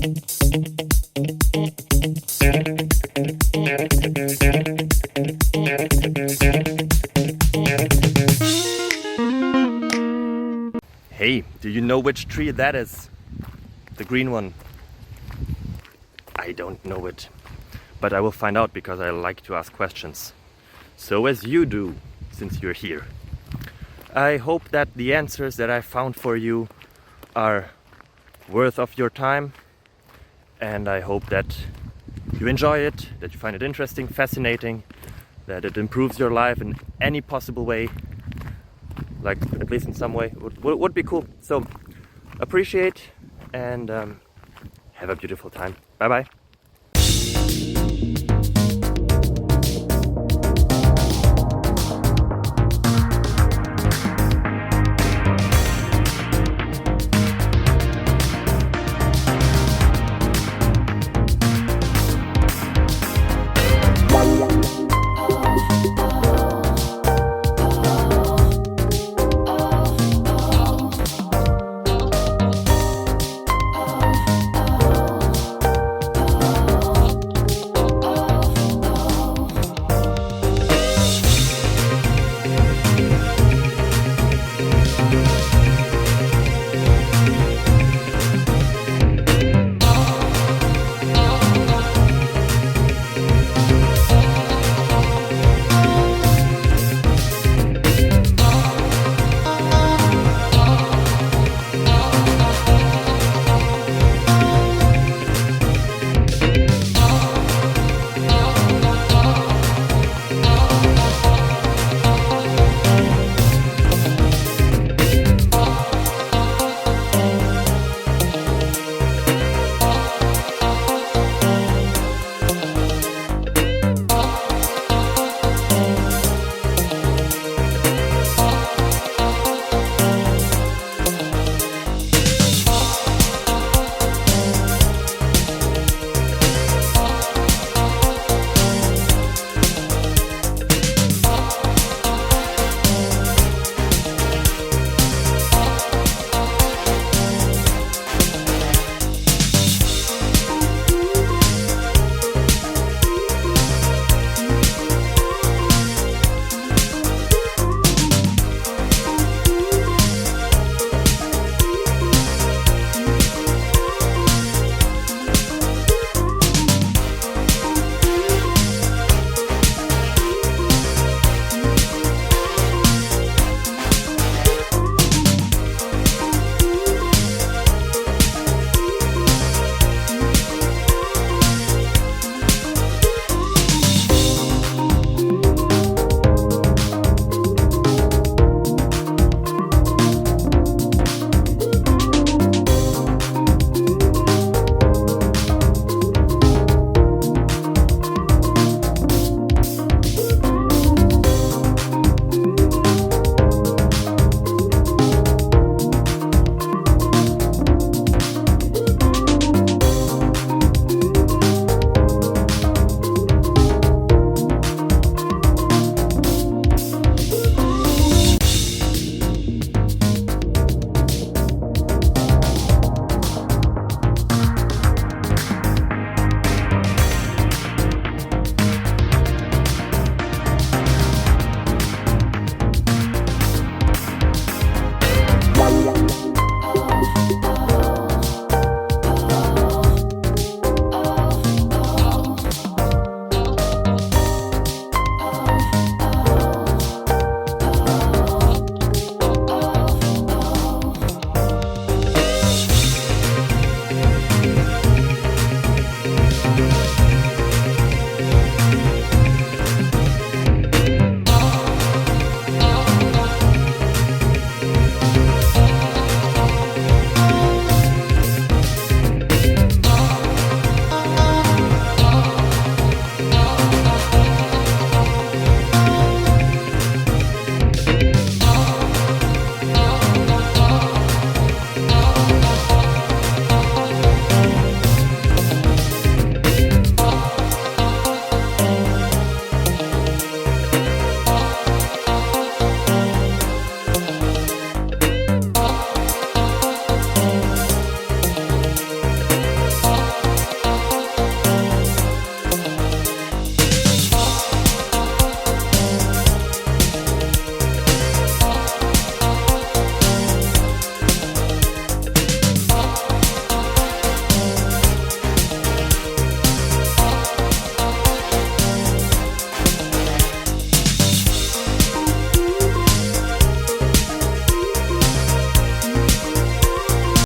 Hey, do you know which tree that is? The green one. I don't know it, but I will find out because I like to ask questions. So as you do, since you're here. I hope that the answers that I found for you are worth of your time, and I hope that you enjoy it, that you find it interesting, fascinating, that it improves your life in any possible way, like at least in some way, would be cool. So appreciate and have a beautiful time. Bye bye.